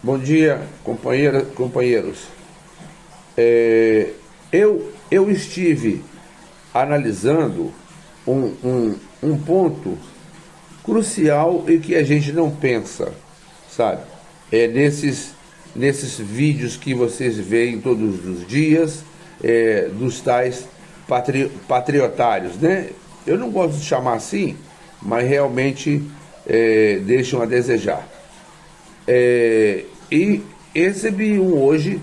Bom dia, companheiros. Eu estive analisando um ponto crucial e que a gente não pensa, sabe? Nesses vídeos que vocês veem todos os dias, dos tais patriotários, né? Eu não gosto de chamar assim, mas realmente deixam a desejar. E recebi um hoje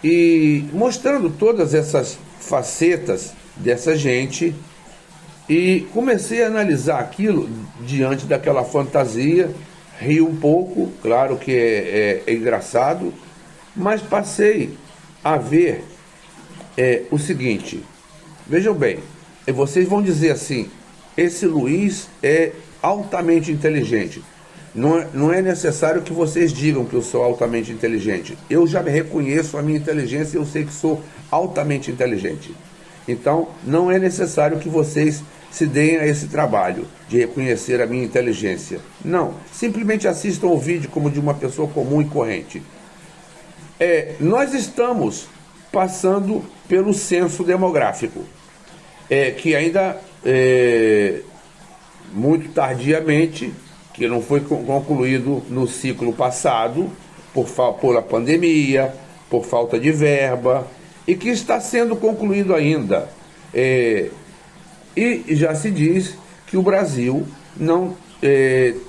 e mostrando todas essas facetas dessa gente e comecei a analisar aquilo diante daquela fantasia, ri um pouco, claro que é engraçado, mas passei a ver o seguinte, vejam bem, vocês vão dizer assim, esse Luiz é altamente inteligente. Não é necessário que vocês digam que eu sou altamente inteligente. Eu já reconheço a minha inteligência e eu sei que sou altamente inteligente. Então, não é necessário que vocês se deem a esse trabalho de reconhecer a minha inteligência. Não, simplesmente assistam o vídeo como de uma pessoa comum e corrente. Nós estamos passando pelo censo demográfico, que ainda, muito tardiamente, que não foi concluído no ciclo passado, por a pandemia, por falta de verba, e que está sendo concluído ainda. E já se diz que o Brasil não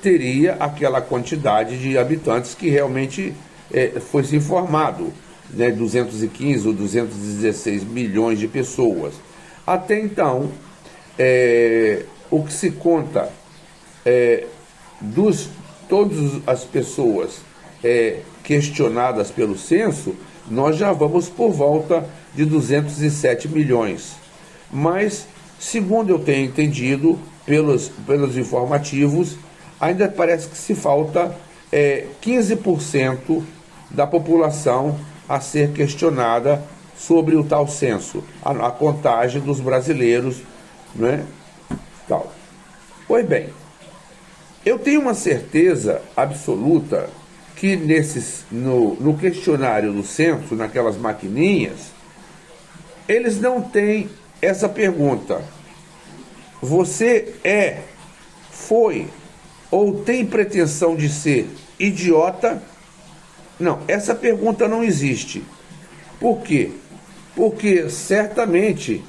teria aquela quantidade de habitantes que realmente foi se informado, né, 215 ou 216 milhões de pessoas. Até então, o que se conta todas as pessoas questionadas pelo censo, nós já vamos por volta de 207 milhões. Mas, segundo eu tenho entendido, pelos informativos, ainda parece que se falta 15% da população a ser questionada sobre o tal censo, a contagem dos brasileiros, né? Tal. Pois bem, eu tenho uma certeza absoluta que no questionário do censo, naquelas maquininhas, eles não têm essa pergunta. Você foi ou tem pretensão de ser idiota? Não, essa pergunta não existe. Por quê? Porque certamente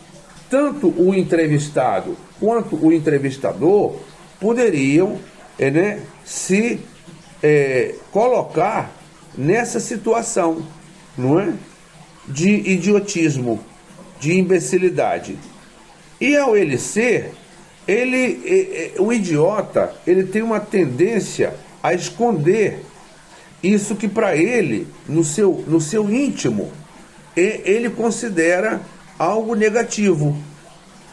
tanto o entrevistado quanto o entrevistador poderiam se colocar nessa situação, não é? De idiotismo, de imbecilidade. E ao ele ser, o idiota, ele tem uma tendência a esconder isso que para ele, no seu íntimo, ele considera algo negativo.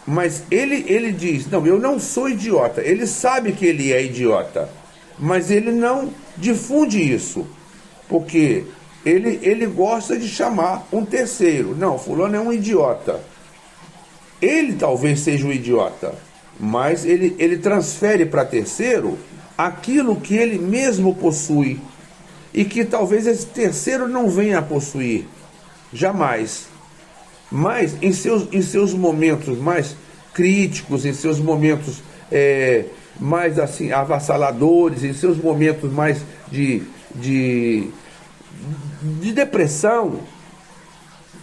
Mas ele diz, não, eu não sou idiota. Ele sabe que ele é idiota, mas ele não difunde isso, porque ele gosta de chamar um terceiro. Não, fulano é um idiota. Ele talvez seja um idiota, mas ele transfere para terceiro aquilo que ele mesmo possui e que talvez esse terceiro não venha a possuir, jamais. Mas em seus momentos mais críticos, em seus momentos mais assim avassaladores, em seus momentos mais de depressão,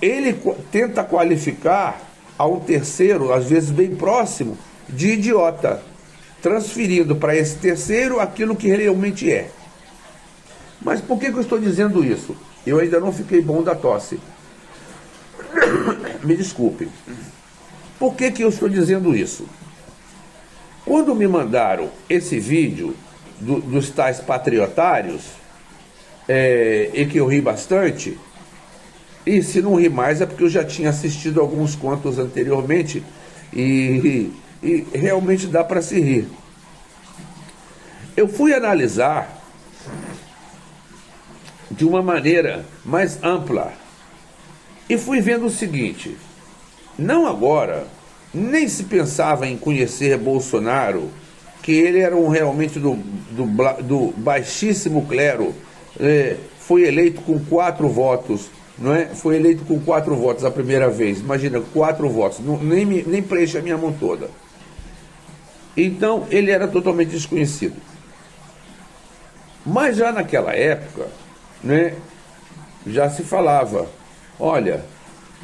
ele tenta qualificar a um terceiro, às vezes bem próximo, de idiota, transferindo para esse terceiro aquilo que realmente é. Mas por que eu estou dizendo isso? Eu ainda não fiquei bom da tosse. Me desculpe. Por que eu estou dizendo isso? Quando me mandaram esse vídeo dos tais patriotários, e que eu ri bastante, e se não ri mais é porque eu já tinha assistido alguns contos anteriormente e realmente dá para se rir. Eu fui analisar de uma maneira mais ampla e fui vendo o seguinte: não agora, nem se pensava em conhecer Bolsonaro, que ele era realmente do baixíssimo clero foi eleito com 4 votos, não é? Foi eleito com 4 votos a primeira vez. Imagina, 4 votos, nem preenche a minha mão toda. Então, ele era totalmente desconhecido. Mas já naquela época, né, já se falava, olha,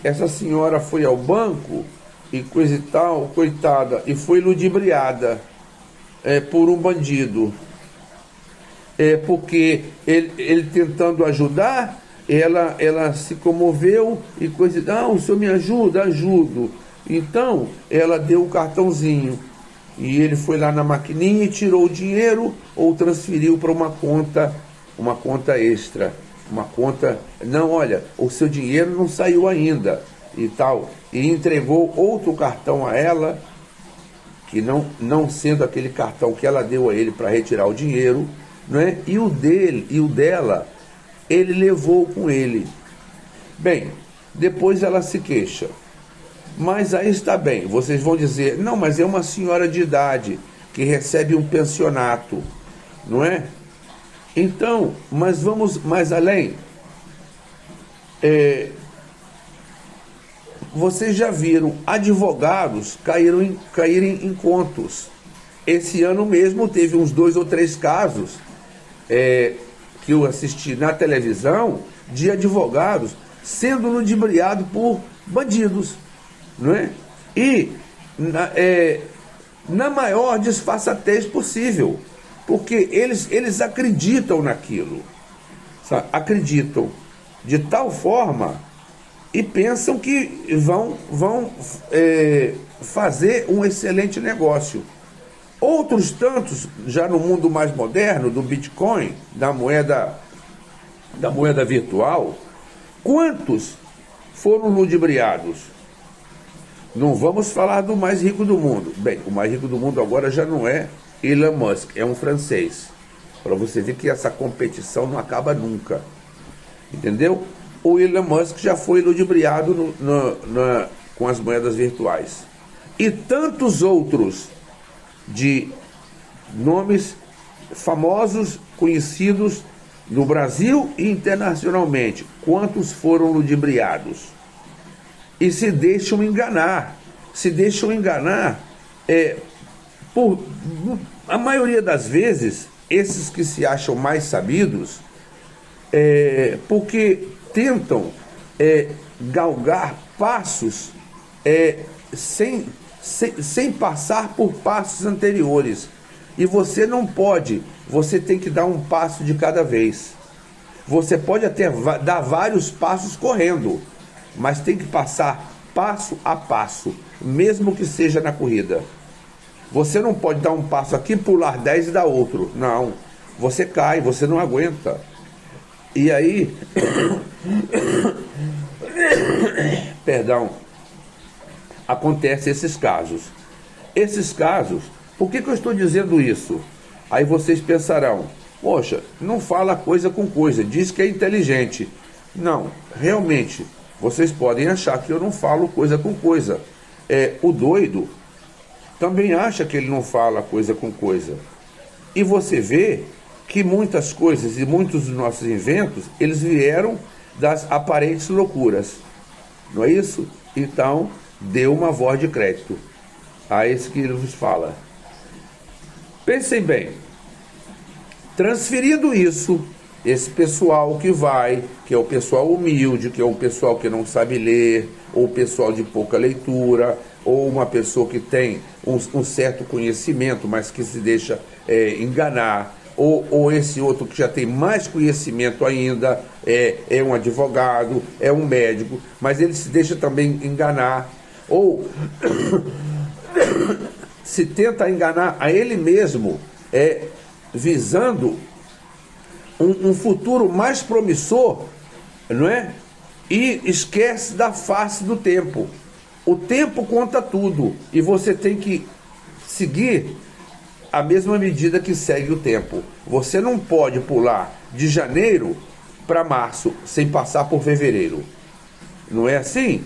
essa senhora foi ao banco e coisa e tal, coitada, e foi ludibriada por um bandido. Porque ele tentando ajudar, ela se comoveu e coisa, o senhor me ajuda? Ajudo. Então, ela deu o cartãozinho. E ele foi lá na maquininha e tirou o dinheiro ou transferiu para uma conta extra. Uma conta, não, olha, o seu dinheiro não saiu ainda e tal. E entregou outro cartão a ela, que não sendo aquele cartão que ela deu a ele para retirar o dinheiro, não é? E o dela, ele levou com ele. Bem, depois ela se queixa. Mas aí está bem, vocês vão dizer, não, mas é uma senhora de idade que recebe um pensionato, não é? Então, mas vamos mais além. Vocês já viram advogados caírem em contos. Esse ano mesmo teve uns 2 ou 3 casos que eu assisti na televisão de advogados sendo ludibriados por bandidos. Não é? E na maior disfarçatez possível, porque eles acreditam naquilo, sabe? Acreditam de tal forma e pensam que vão fazer um excelente negócio. Outros tantos, já no mundo mais moderno, do Bitcoin, da moeda virtual, quantos foram ludibriados? Não vamos falar do mais rico do mundo. Bem, o mais rico do mundo agora já não é Elon Musk, é um francês. Para você ver que essa competição não acaba nunca. Entendeu? O Elon Musk já foi ludibriado com as moedas virtuais. E tantos outros de nomes famosos, conhecidos no Brasil e internacionalmente. Quantos foram ludibriados? E se deixam enganar. A maioria das vezes, esses que se acham mais sabidos, porque tentam galgar passos sem passar por passos anteriores. E você não pode, você tem que dar um passo de cada vez. Você pode até dar vários passos correndo, mas tem que passar passo a passo, mesmo que seja na corrida. Você não pode dar um passo aqui, pular 10 e dar outro. Não, você cai, você não aguenta. E aí, perdão, acontecem esses casos. Esses casos, por que eu estou dizendo isso? Aí vocês pensarão, poxa, não fala coisa com coisa, diz que é inteligente. Não, realmente, vocês podem achar que eu não falo coisa com coisa. O doido também acha que ele não fala coisa com coisa. E você vê que muitas coisas e muitos dos nossos inventos, eles vieram das aparentes loucuras. Não é isso? Então, dê uma voz de crédito a esse que ele vos fala. Pensem bem, transferindo isso, esse pessoal que é o pessoal humilde, que é o pessoal que não sabe ler, ou o pessoal de pouca leitura, ou uma pessoa que tem um certo conhecimento, mas que se deixa enganar, ou esse outro que já tem mais conhecimento ainda, é um advogado, é um médico, mas ele se deixa também enganar, ou se tenta enganar a ele mesmo, visando um futuro mais promissor, não é? E esquece da face do tempo. O tempo conta tudo e você tem que seguir a mesma medida que segue o tempo. Você não pode pular de janeiro para março sem passar por fevereiro. Não é assim?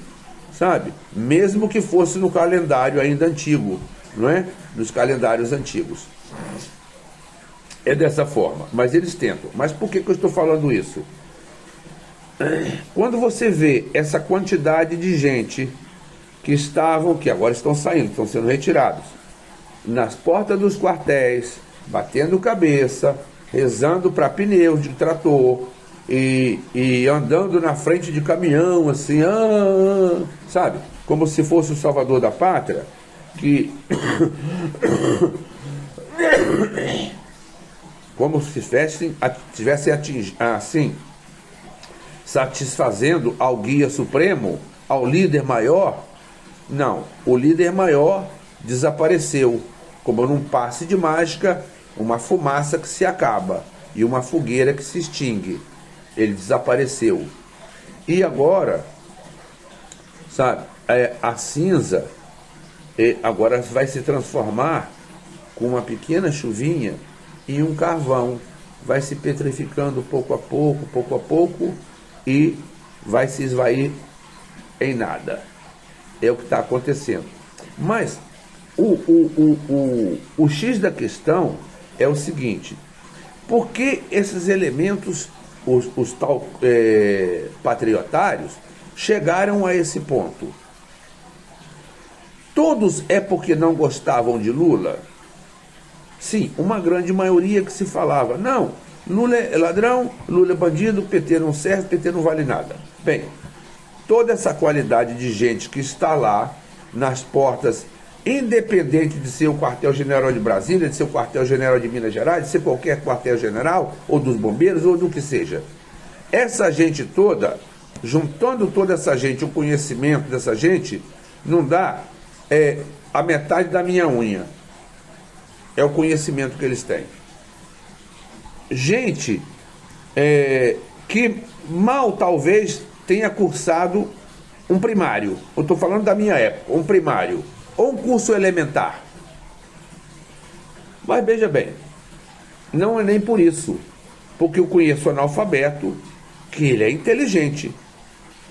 Sabe? Mesmo que fosse no calendário ainda antigo, não é? Nos calendários antigos. É dessa forma, mas eles tentam. Mas por que eu estou falando isso? Quando você vê essa quantidade de gente que agora estão saindo, estão sendo retirados, nas portas dos quartéis, batendo cabeça, rezando para pneus de trator e andando na frente de caminhão, assim, sabe? Como se fosse o salvador da pátria, que como se tivessem assim, satisfazendo ao guia supremo, ao líder maior. Não, o líder maior desapareceu, como num passe de mágica, uma fumaça que se acaba e uma fogueira que se extingue. Ele desapareceu. E agora, sabe, a cinza agora vai se transformar com uma pequena chuvinha em um carvão. Vai se petrificando pouco a pouco, e vai se esvair em nada. É o que está acontecendo. Mas o X da questão é o seguinte: por que esses elementos, os tal patriotários, chegaram a esse ponto? Todos é porque não gostavam de Lula? Sim, uma grande maioria que se falava, não, Lula é ladrão, Lula é bandido, PT não serve, PT não vale nada. Bem, toda essa qualidade de gente que está lá nas portas, independente de ser o quartel-general de Brasília, de ser o quartel-general de Minas Gerais, de ser qualquer quartel-general, ou dos bombeiros, ou do que seja. Essa gente toda, juntando toda essa gente, o conhecimento dessa gente, não dá a metade da minha unha. É o conhecimento que eles têm. Gente que mal talvez tenha cursado um primário. Eu estou falando da minha época, um primário. Ou um curso elementar. Mas veja bem, não é nem por isso. Porque eu conheço analfabeto que ele é inteligente.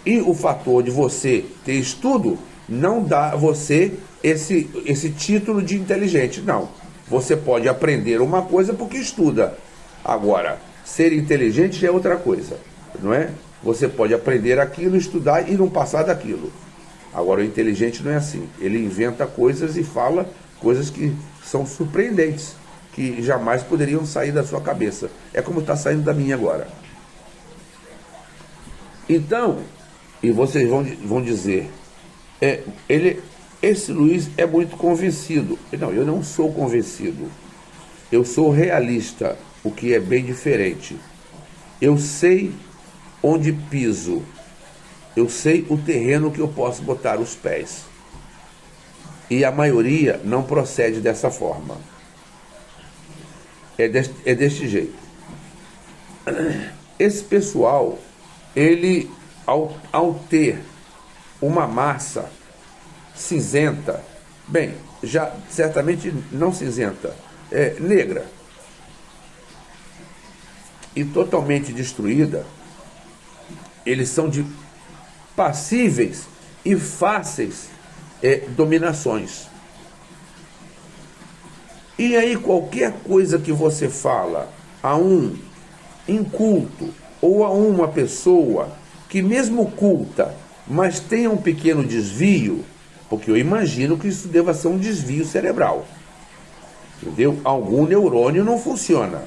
E o fator de você ter estudo não dá a você esse título de inteligente. Não. Você pode aprender uma coisa porque estuda. Agora, ser inteligente já é outra coisa, não é? Você pode aprender aquilo, estudar e não passar daquilo. Agora, o inteligente não é assim. Ele inventa coisas e fala coisas que são surpreendentes, que jamais poderiam sair da sua cabeça. É como está saindo da minha agora. Então, e vocês vão dizer, esse Luiz é muito convencido. Não, eu não sou convencido. Eu sou realista, o que é bem diferente. Eu sei onde piso. Eu sei o terreno que eu posso botar os pés. E a maioria não procede dessa forma. É deste jeito. Esse pessoal, ele, ao ter uma massa cinzenta, bem, já certamente não cinzenta, negra, e totalmente destruída, eles são passíveis e fáceis dominações. E aí qualquer coisa que você fala a um inculto ou a uma pessoa que mesmo culta, mas tenha um pequeno desvio, porque eu imagino que isso deva ser um desvio cerebral, entendeu? Algum neurônio não funciona.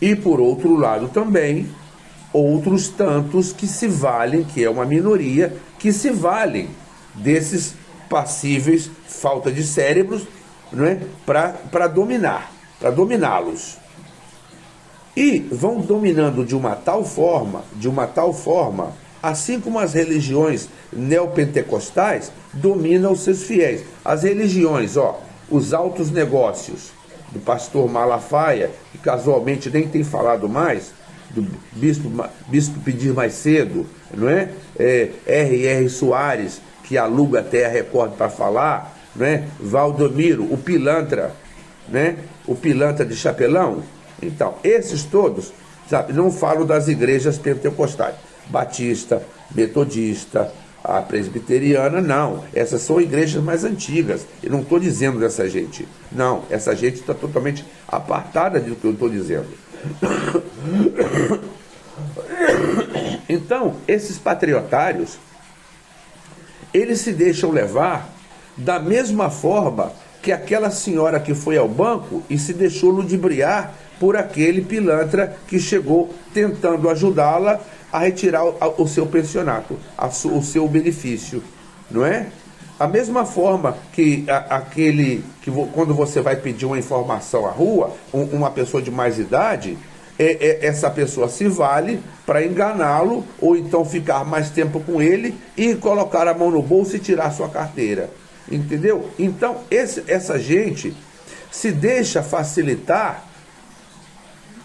E por outro lado também, outros tantos que se valem, que é uma minoria, que se valem desses passíveis, falta de cérebros, não é? Para dominá-los. E vão dominando de uma tal forma, assim como as religiões neopentecostais dominam os seus fiéis. As religiões, os altos negócios do pastor Malafaia, que casualmente nem tem falado mais, do bispo Pedir Mais Cedo, não é? R.R. Soares, que aluga até a Record para falar, não é? Valdomiro, o pilantra, né? O pilantra de chapelão. Então, esses todos, sabe, não falo das igrejas pentecostais, batista, metodista, a presbiteriana, não. Essas são igrejas mais antigas. Eu não estou dizendo dessa gente. Não, essa gente está totalmente apartada do que eu estou dizendo. Então, esses patriotários, eles se deixam levar da mesma forma que aquela senhora que foi ao banco e se deixou ludibriar por aquele pilantra que chegou tentando ajudá-la a retirar o seu pensionato, o seu benefício, não é? A mesma forma que quando você vai pedir uma informação à rua, uma pessoa de mais idade, essa pessoa se vale para enganá-lo ou então ficar mais tempo com ele e colocar a mão no bolso e tirar sua carteira, entendeu? Então essa gente se deixa facilitar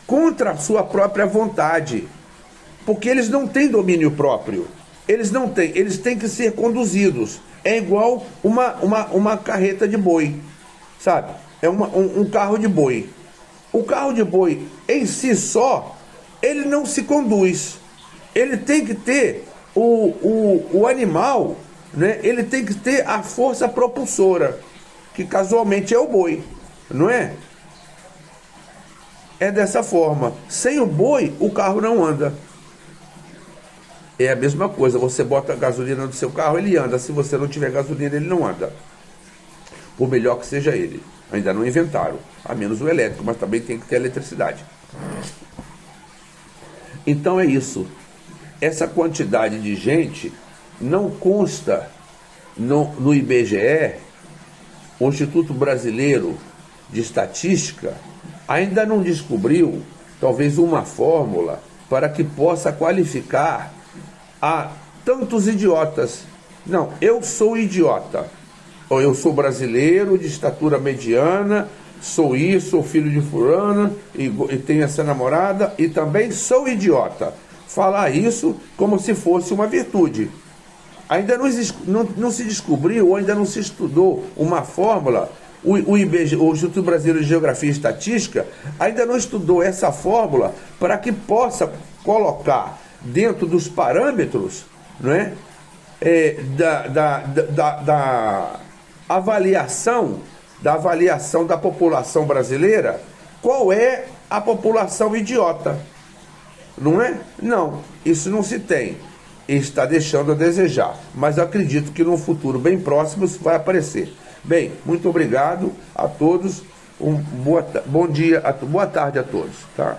contra a sua própria vontade, porque eles não têm domínio próprio, eles têm que ser conduzidos. É igual uma carreta de boi, sabe? É um carro de boi. O carro de boi em si só, ele não se conduz. Ele tem que ter o animal, né? Ele tem que ter a força propulsora, que casualmente é o boi, não é? É dessa forma. Sem o boi, o carro não anda. É a mesma coisa, você bota gasolina no seu carro, ele anda. Se você não tiver gasolina, ele não anda. Por melhor que seja ele. Ainda não inventaram, a menos o elétrico, mas também tem que ter eletricidade. Então é isso. Essa quantidade de gente não consta no IBGE, o Instituto Brasileiro de Estatística ainda não descobriu, talvez, uma fórmula para que possa qualificar a tantos idiotas. Não, eu sou idiota. Ou eu sou brasileiro, de estatura mediana, sou isso, sou filho de fulana, e tenho essa namorada, e também sou idiota. Falar isso como se fosse uma virtude. Ainda não se descobriu, ou ainda não se estudou uma fórmula. O IBGE, o Instituto Brasileiro de Geografia e Estatística, ainda não estudou essa fórmula para que possa colocar dentro dos parâmetros, não é? Da avaliação da população brasileira, qual é a população idiota, não é? Não, isso não se tem, está deixando a desejar, mas eu acredito que no futuro bem próximo isso vai aparecer. Bem, muito obrigado a todos, bom dia, boa tarde a todos, tá?